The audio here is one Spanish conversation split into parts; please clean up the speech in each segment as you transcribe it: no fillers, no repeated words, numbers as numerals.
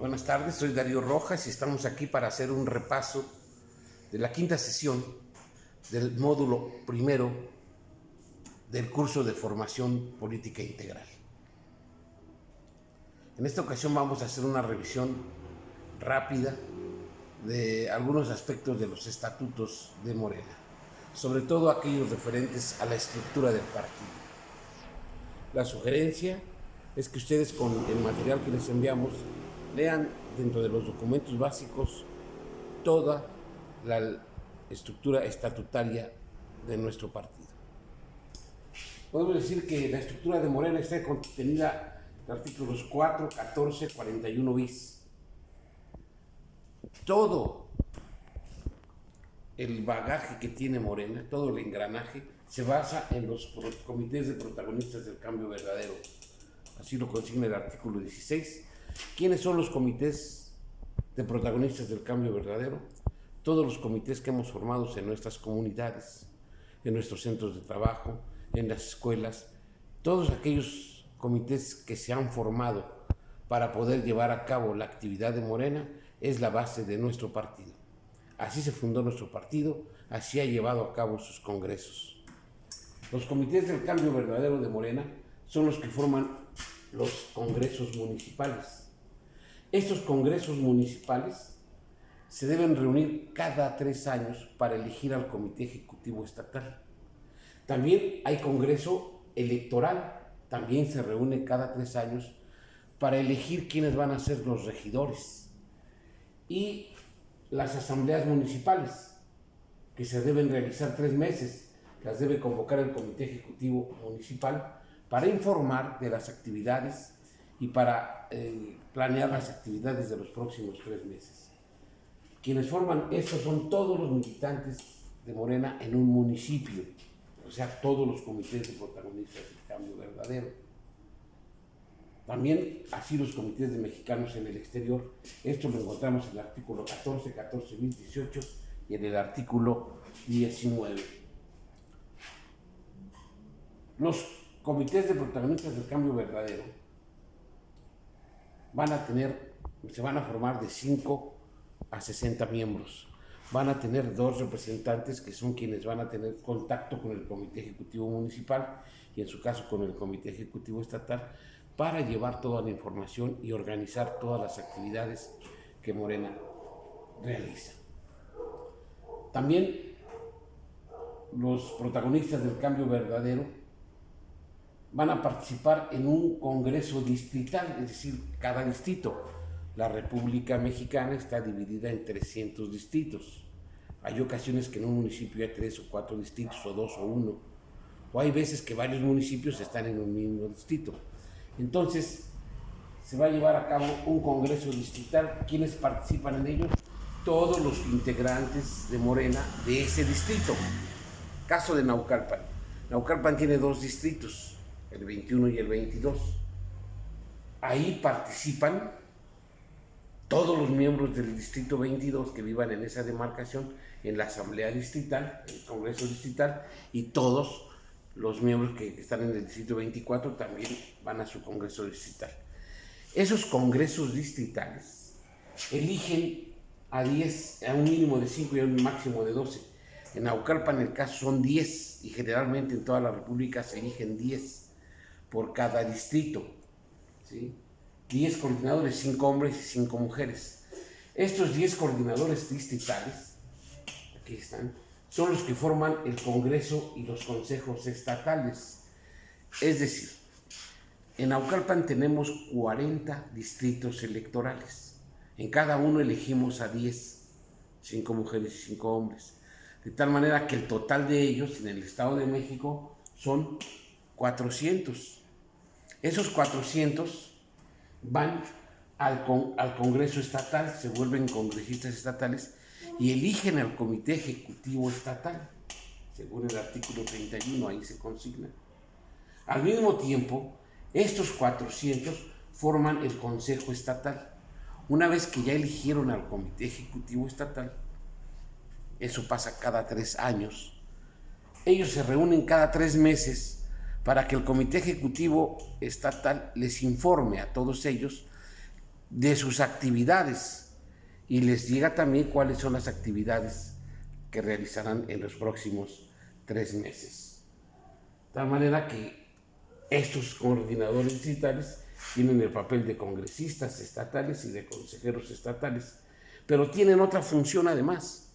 Buenas tardes, soy Darío Rojas y estamos aquí para hacer un repaso de la quinta sesión del módulo primero del curso de formación política integral. En esta ocasión vamos a hacer una revisión rápida de algunos aspectos de los estatutos de Morena, sobre todo aquellos referentes a la estructura del partido. La sugerencia es que ustedes, con el material que les enviamos, lean dentro de los documentos básicos toda la estructura estatutaria de nuestro partido. Podemos decir que la estructura de Morena está contenida en artículos 4, 14, 41 bis. Todo el bagaje que tiene Morena, todo el engranaje, se basa en los comités de protagonistas del cambio verdadero. Así lo consigna el artículo 16. ¿Quiénes son los comités de protagonistas del cambio verdadero? Todos los comités que hemos formado en nuestras comunidades, en nuestros centros de trabajo, en las escuelas, todos aquellos comités que se han formado para poder llevar a cabo la actividad de Morena es la base de nuestro partido. Así se fundó nuestro partido, así ha llevado a cabo sus congresos. Los comités del cambio verdadero de Morena son los que forman los congresos municipales. Estos congresos municipales se deben reunir cada 3 años para elegir al Comité Ejecutivo Estatal. También hay congreso electoral, también se reúne cada 3 años para elegir quiénes van a ser los regidores. Y las asambleas municipales, que se deben realizar 3 meses, las debe convocar el Comité Ejecutivo Municipal para informar de las actividades y para planear las actividades de los próximos 3 meses. Quienes forman esto son todos los militantes de Morena en un municipio, o sea, todos los comités de protagonistas del cambio verdadero. También así los comités de mexicanos en el exterior. Esto lo encontramos en el artículo 14, 14 bis 18 y en el artículo 19. Los comités de protagonistas del cambio verdadero se van a formar de 5 a 60 miembros. Van a tener 2 representantes que son quienes van a tener contacto con el Comité Ejecutivo Municipal y en su caso con el Comité Ejecutivo Estatal para llevar toda la información y organizar todas las actividades que Morena realiza. También los protagonistas del cambio verdadero van a participar en un congreso distrital, es decir, cada distrito. La República Mexicana está dividida en 300 distritos. Hay ocasiones que en un municipio hay 3 o 4 distritos, o 2 o 1. O hay veces que varios municipios están en un mismo distrito. Entonces, se va a llevar a cabo un congreso distrital. ¿Quiénes participan en ello? Todos los integrantes de Morena de ese distrito. Caso de Naucalpan. Naucalpan tiene 2 distritos, el 21 y el 22. Ahí participan todos los miembros del distrito 22 que vivan en esa demarcación, en la asamblea distrital, el congreso distrital, y todos los miembros que están en el distrito 24 también van a su congreso distrital. Esos congresos distritales eligen a 10, a un mínimo de 5 y a un máximo de 12. En Naucalpan el caso son 10 y generalmente en toda la República se eligen 10 por cada distrito, ¿sí? 10 coordinadores, 5 hombres y 5 mujeres. Estos 10 coordinadores distritales, aquí están, son los que forman el Congreso y los consejos estatales. Es decir, en Naucalpan tenemos 40 distritos electorales. En cada uno elegimos a 10, 5 mujeres y 5 hombres. De tal manera que el total de ellos en el Estado de México son 400. Esos 400 van al Congreso Estatal, se vuelven congresistas estatales y eligen al Comité Ejecutivo Estatal, según el artículo 31, ahí se consigna. Al mismo tiempo, estos 400 forman el Consejo Estatal. Una vez que ya eligieron al Comité Ejecutivo Estatal, eso pasa cada 3 años, ellos se reúnen cada 3 meses para que el Comité Ejecutivo Estatal les informe a todos ellos de sus actividades y les diga también cuáles son las actividades que realizarán en los próximos 3 meses. De tal manera que estos coordinadores distritales tienen el papel de congresistas estatales y de consejeros estatales, pero tienen otra función además.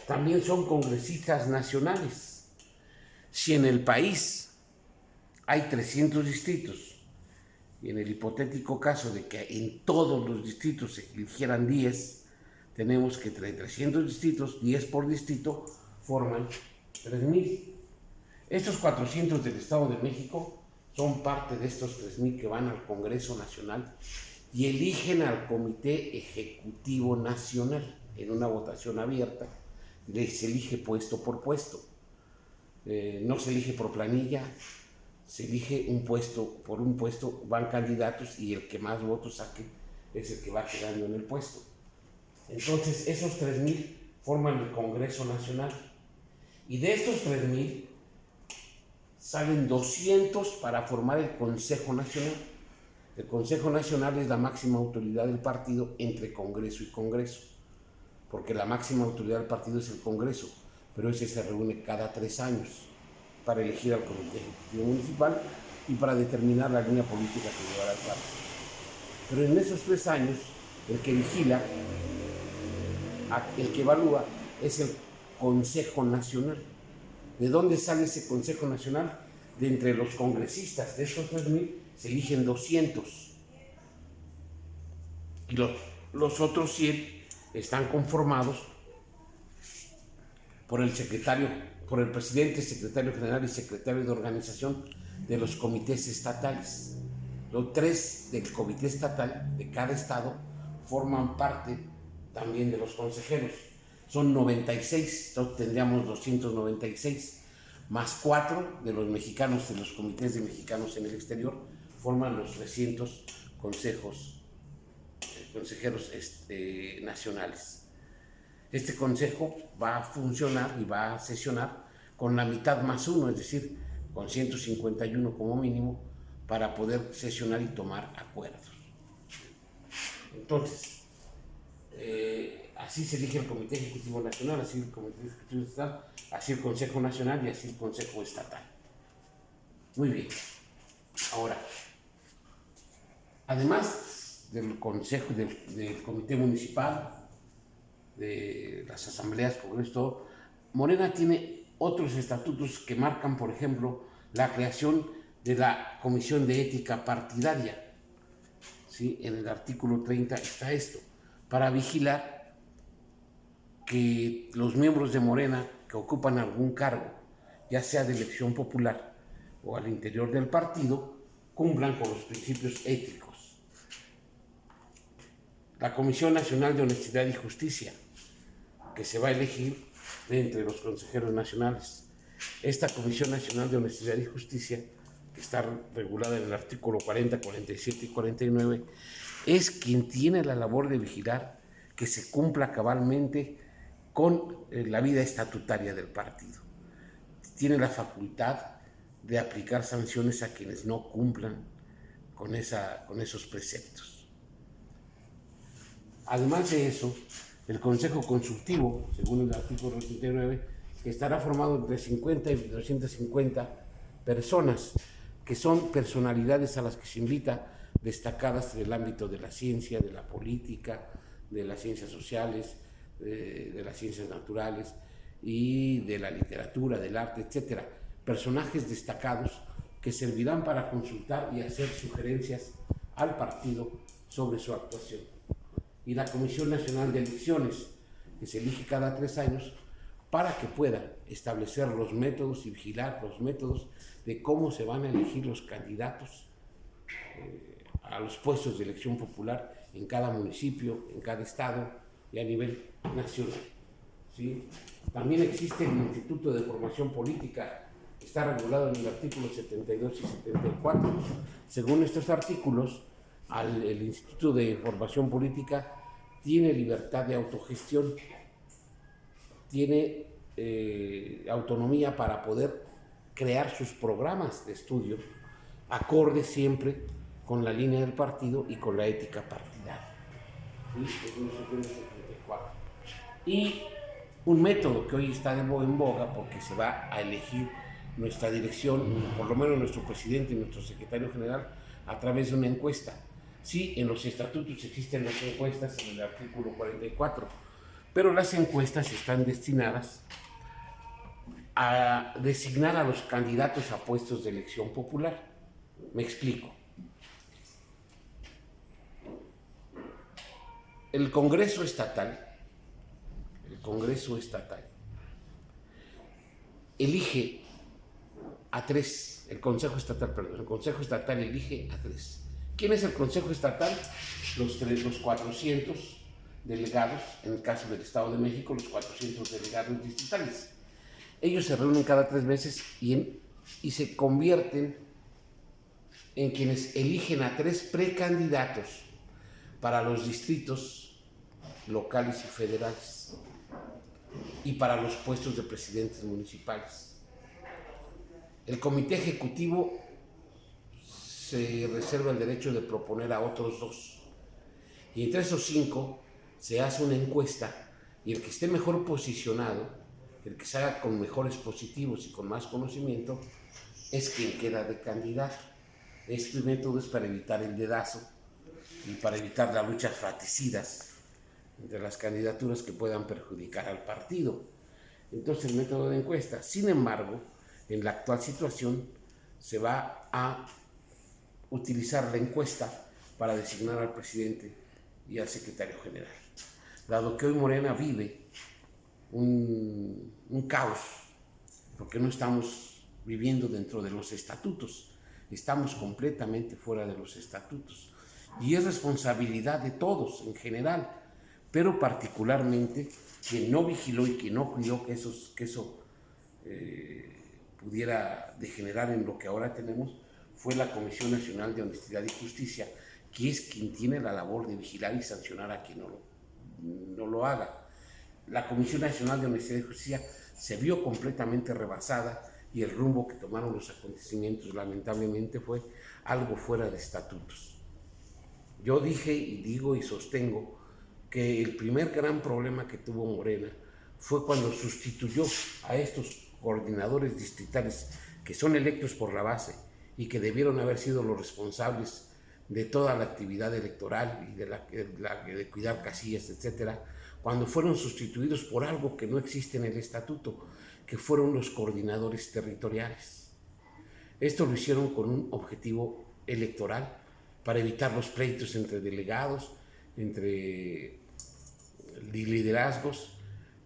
También son congresistas nacionales. Si en el país hay 300 distritos y en el hipotético caso de que en todos los distritos se eligieran 10, tenemos que entre 300 distritos, 10 por distrito, forman 3,000. Estos 400 del Estado de México son parte de estos 3,000 que van al Congreso Nacional y eligen al Comité Ejecutivo Nacional en una votación abierta. Se elige puesto por puesto. No se elige por planilla, se elige un puesto por un puesto, van candidatos y el que más votos saque es el que va quedando en el puesto. Entonces, esos 3,000 forman el Congreso Nacional. Y de estos 3,000 salen 200 para formar el Consejo Nacional. El Consejo Nacional es la máxima autoridad del partido entre Congreso y Congreso, porque la máxima autoridad del partido es el Congreso, pero ese se reúne cada 3 años para elegir al Comité Ejecutivo Municipal y para determinar la línea política que llevará el partido. Pero en esos 3 años, el que vigila, el que evalúa, es el Consejo Nacional. ¿De dónde sale ese Consejo Nacional? De entre los congresistas. De esos 3,000 se eligen 200. Y los otros 100 están conformados por el presidente, secretario general y secretario de organización de los comités estatales. Los 3 del comité estatal de cada estado forman parte también de los consejeros. Son 96, entonces tendríamos 296, más 4 de los mexicanos, de los comités de mexicanos en el exterior, forman los 300 consejeros nacionales. Este consejo va a funcionar y va a sesionar con la mitad más 1, es decir, con 151 como mínimo, para poder sesionar y tomar acuerdos. Entonces, así se elige el Comité Ejecutivo Nacional, así el Comité Ejecutivo Estatal, así el Consejo Nacional y así el Consejo Estatal. Muy bien. Ahora, además del Consejo, del Comité Municipal, de las asambleas, congresos, todo, Morena tiene otros estatutos que marcan, por ejemplo, la creación de la Comisión de Ética Partidaria. ¿Sí? En el artículo 30 está esto, para vigilar que los miembros de Morena que ocupan algún cargo, ya sea de elección popular o al interior del partido, cumplan con los principios éticos. La Comisión Nacional de Honestidad y Justicia, que se va a elegir de entre los consejeros nacionales. Esta Comisión Nacional de Honestidad y Justicia, que está regulada en el artículo 40, 47 y 49, es quien tiene la labor de vigilar que se cumpla cabalmente con la vida estatutaria del partido. Tiene la facultad de aplicar sanciones a quienes no cumplan con esos preceptos. Además de eso, el Consejo Consultivo, según el artículo 89, estará formado entre 50 y 250 personas, que son personalidades a las que se invita, destacadas del ámbito de la ciencia, de la política, de las ciencias sociales, de las ciencias naturales y de la literatura, del arte, etc. Personajes destacados que servirán para consultar y hacer sugerencias al partido sobre su actuación. Y la Comisión Nacional de Elecciones, que se elige cada 3 años, para que pueda establecer los métodos y vigilar los métodos de cómo se van a elegir los candidatos a los puestos de elección popular en cada municipio, en cada estado y a nivel nacional. ¿Sí? También existe el Instituto de Formación Política, que está regulado en el artículo 72 y 74. Según estos artículos, el Instituto de Formación Política tiene libertad de autogestión, tiene autonomía para poder crear sus programas de estudio, acorde siempre con la línea del partido y con la ética partidaria. distrital. ¿Sí? Es un 74. Y un método que hoy está en boga porque se va a elegir nuestra dirección, por lo menos nuestro presidente y nuestro secretario general, a través de una encuesta. Sí, en los estatutos existen las encuestas en el artículo 44, pero las encuestas están destinadas a designar a los candidatos a puestos de elección popular. Me explico. El Congreso Estatal elige a tres, el Consejo Estatal elige a tres. ¿Quién es el Consejo Estatal? Los 400 delegados, en el caso del Estado de México, los 400 delegados distritales. Ellos se reúnen cada 3 meses y se convierten en quienes eligen a 3 precandidatos para los distritos locales y federales y para los puestos de presidentes municipales. El comité ejecutivo se reserva el derecho de proponer a otros 2. Y entre esos 5 se hace una encuesta y el que esté mejor posicionado, el que se haga con mejores positivos y con más conocimiento, es quien queda de candidato. Este método es para evitar el dedazo y para evitar las luchas fratricidas entre las candidaturas que puedan perjudicar al partido. Entonces, el método de encuesta. Sin embargo, en la actual situación se va a utilizar la encuesta para designar al presidente y al secretario general. Dado que hoy Morena vive un caos, porque no estamos viviendo dentro de los estatutos, estamos completamente fuera de los estatutos. Y es responsabilidad de todos en general, pero particularmente quien no vigiló y quien no cuidó que eso pudiera degenerar en lo que ahora tenemos, fue la Comisión Nacional de Honestidad y Justicia, que es quien tiene la labor de vigilar y sancionar a quien no lo haga. La Comisión Nacional de Honestidad y Justicia se vio completamente rebasada y el rumbo que tomaron los acontecimientos lamentablemente fue algo fuera de estatutos. Yo dije y digo y sostengo que el primer gran problema que tuvo Morena fue cuando sustituyó a estos coordinadores distritales que son electos por la base y que debieron haber sido los responsables de toda la actividad electoral y de cuidar casillas, etcétera, cuando fueron sustituidos por algo que no existe en el estatuto, que fueron los coordinadores territoriales. Esto lo hicieron con un objetivo electoral para evitar los pleitos entre delegados, entre liderazgos,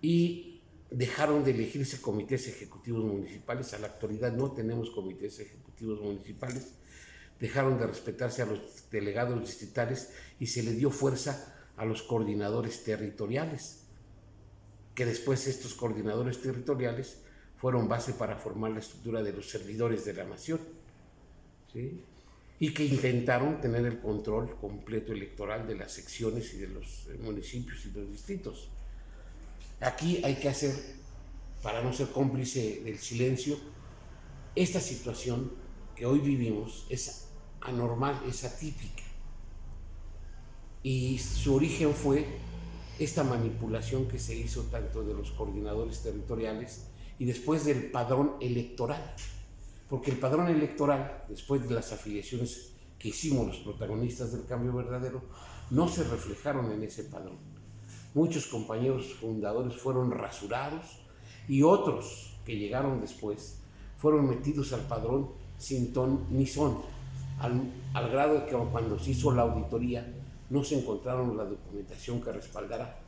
y dejaron de elegirse comités ejecutivos municipales. A la actualidad no tenemos comités ejecutivos municipales. Dejaron de respetarse a los delegados distritales y se le dio fuerza a los coordinadores territoriales, que después estos coordinadores territoriales fueron base para formar la estructura de los servidores de la nación, ¿sí? Y que intentaron tener el control completo electoral de las secciones y de los municipios y los distritos. Aquí hay que hacer, para no ser cómplice del silencio, esta situación que hoy vivimos es anormal, es atípica. Y su origen fue esta manipulación que se hizo tanto de los coordinadores territoriales y después del padrón electoral. Porque el padrón electoral, después de las afiliaciones que hicimos los protagonistas del cambio verdadero, no se reflejaron en ese padrón. Muchos compañeros fundadores fueron rasurados y otros que llegaron después fueron metidos al padrón sin ton ni son, al grado de que cuando se hizo la auditoría no se encontraron la documentación que respaldara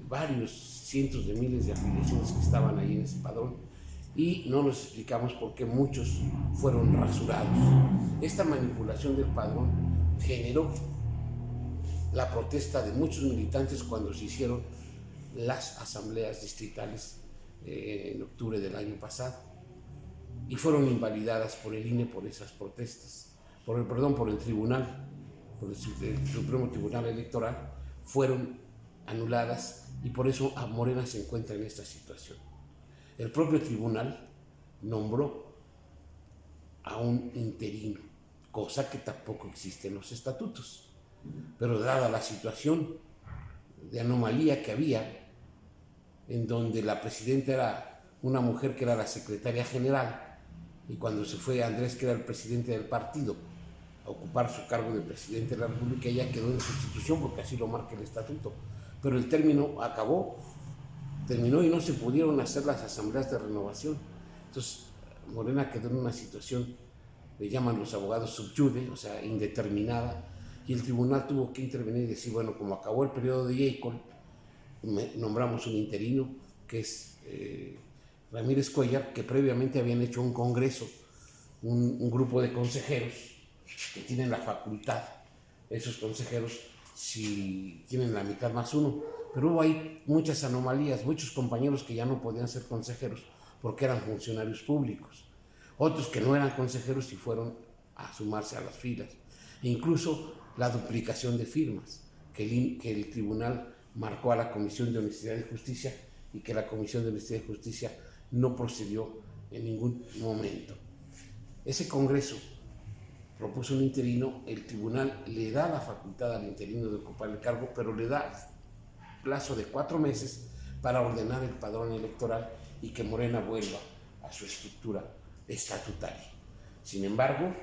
varios cientos de miles de afiliaciones que estaban ahí en ese padrón, y no nos explicamos por qué muchos fueron rasurados. Esta manipulación del padrón generó la protesta de muchos militantes cuando se hicieron las asambleas distritales en octubre del año pasado, y fueron invalidadas por el INE por esas protestas, por el tribunal, por el Supremo Tribunal Electoral, fueron anuladas, y por eso Morena se encuentra en esta situación. El propio tribunal nombró a un interino, cosa que tampoco existe en los estatutos. pero dada la situación de anomalía que había, en donde la presidenta era una mujer que era la secretaria general, y cuando se fue Andrés, que era el presidente del partido, a ocupar su cargo de presidente de la República, ella quedó en sustitución porque así lo marca el estatuto. Pero el término terminó y no se pudieron hacer las asambleas de renovación. Entonces, Morena quedó en una situación, le llaman los abogados sub iudice, o sea, indeterminada, y el tribunal tuvo que intervenir y decir, bueno, como acabó el periodo de Yeicol, nombramos un interino, que es Ramírez Cuellar, que previamente habían hecho un congreso, un grupo de consejeros que tienen la facultad, esos consejeros, si tienen la mitad más uno, pero hubo ahí muchas anomalías, muchos compañeros que ya no podían ser consejeros porque eran funcionarios públicos, otros que no eran consejeros y fueron a sumarse a las filas, e incluso la duplicación de firmas que el tribunal marcó a la Comisión de Honestidad y Justicia, y que la Comisión de Honestidad y Justicia no procedió en ningún momento. Ese congreso propuso un interino, el tribunal le da la facultad al interino de ocupar el cargo, pero le da plazo de 4 meses para ordenar el padrón electoral y que Morena vuelva a su estructura estatutaria. Sin embargo,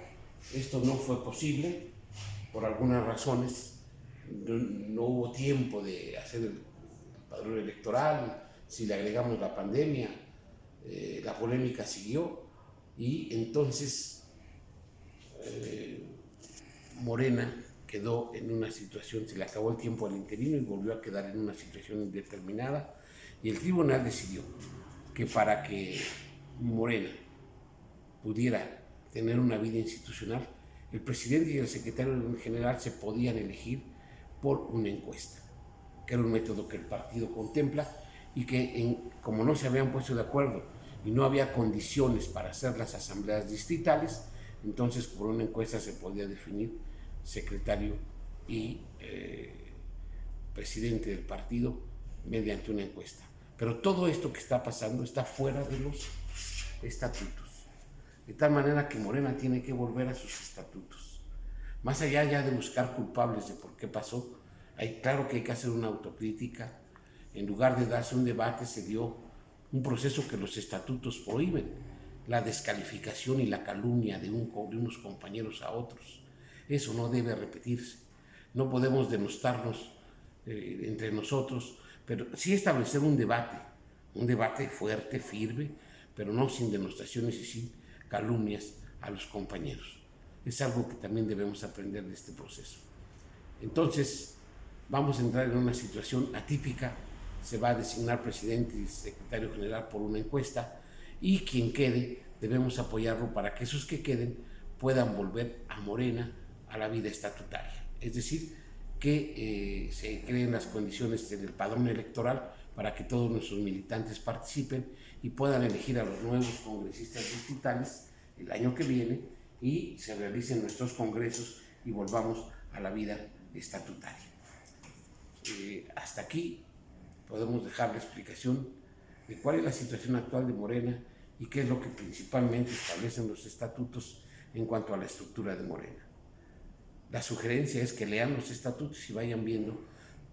esto no fue posible por algunas razones. No hubo tiempo de hacer el padrón electoral, si le agregamos la pandemia, la polémica siguió, y entonces Morena quedó en una situación, se le acabó el tiempo al interino y volvió a quedar en una situación indeterminada, y el tribunal decidió que para que Morena pudiera tener una vida institucional, el presidente y el secretario general se podían elegir por una encuesta, que era un método que el partido contempla, y que como no se habían puesto de acuerdo y no había condiciones para hacer las asambleas distritales, entonces por una encuesta se podía definir secretario y presidente del partido mediante una encuesta. Pero todo esto que está pasando está fuera de los estatutos, de tal manera que Morena tiene que volver a sus estatutos. Más allá ya de buscar culpables de por qué pasó, claro que hay que hacer una autocrítica. En lugar de darse un debate, se dio un proceso que los estatutos prohíben, la descalificación y la calumnia de unos compañeros a otros. Eso no debe repetirse. No podemos denostarnos entre nosotros, pero sí establecer un debate fuerte, firme, pero no sin denostaciones y sin calumnias a los compañeros. Es algo que también debemos aprender de este proceso. Entonces, vamos a entrar en una situación atípica. Se va a designar presidente y secretario general por una encuesta, y quien quede debemos apoyarlo para que esos que queden puedan volver a Morena a la vida estatutaria. Es decir, que se creen las condiciones del padrón electoral para que todos nuestros militantes participen y puedan elegir a los nuevos congresistas distritales el año que viene, y se realicen nuestros congresos y volvamos a la vida estatutaria. Hasta aquí podemos dejar la explicación de cuál es la situación actual de Morena y qué es lo que principalmente establecen los estatutos en cuanto a la estructura de Morena. La sugerencia es que lean los estatutos y vayan viendo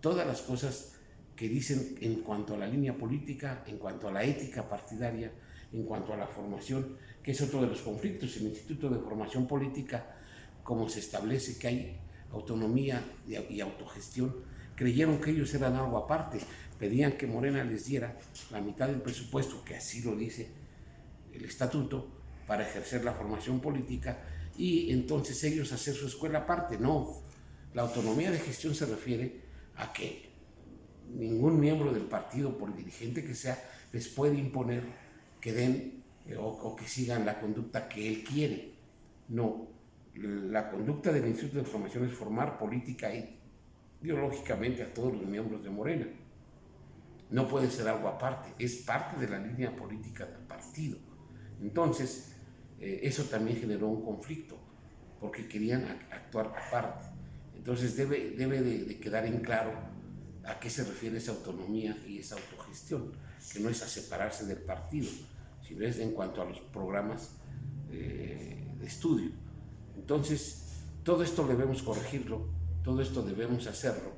todas las cosas que dicen en cuanto a la línea política, en cuanto a la ética partidaria, en cuanto a la formación, que es otro de los conflictos. El Instituto de Formación Política, como se establece que hay autonomía y autogestión, creyeron que ellos eran algo aparte, pedían que Morena les diera la mitad del presupuesto, que así lo dice el estatuto, para ejercer la formación política, y entonces ellos hacer su escuela aparte. No, la autonomía de gestión se refiere a que ningún miembro del partido, por dirigente que sea, les puede imponer que den o que sigan la conducta que él quiere. No, la conducta del Instituto de Formación es formar política y ideológicamente a todos los miembros de Morena. No puede ser algo aparte, es parte de la línea política del partido. Entonces, eso también generó un conflicto, porque querían actuar aparte. Entonces debe de quedar en claro a qué se refiere esa autonomía y esa autogestión, que no es a separarse del partido, sino es en cuanto a los programas de estudio. Entonces, todo esto debemos corregirlo Todo esto debemos hacerlo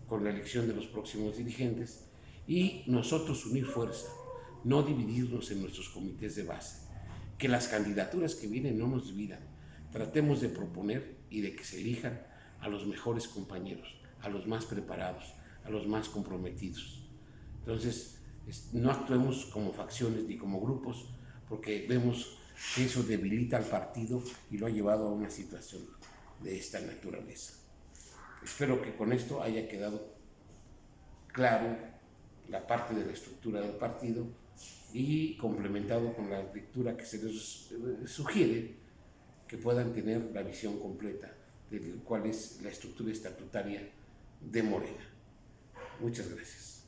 con la elección de los próximos dirigentes y nosotros unir fuerza, no dividirnos en nuestros comités de base, que las candidaturas que vienen no nos dividan, tratemos de proponer y de que se elijan a los mejores compañeros, a los más preparados, a los más comprometidos. Entonces, no actuemos como facciones ni como grupos, porque vemos que eso debilita al partido y lo ha llevado a una situación de esta naturaleza. Espero que con esto haya quedado claro la parte de la estructura del partido y complementado con la lectura que se les sugiere, que puedan tener la visión completa de cuál es la estructura estatutaria de Morena. Muchas gracias.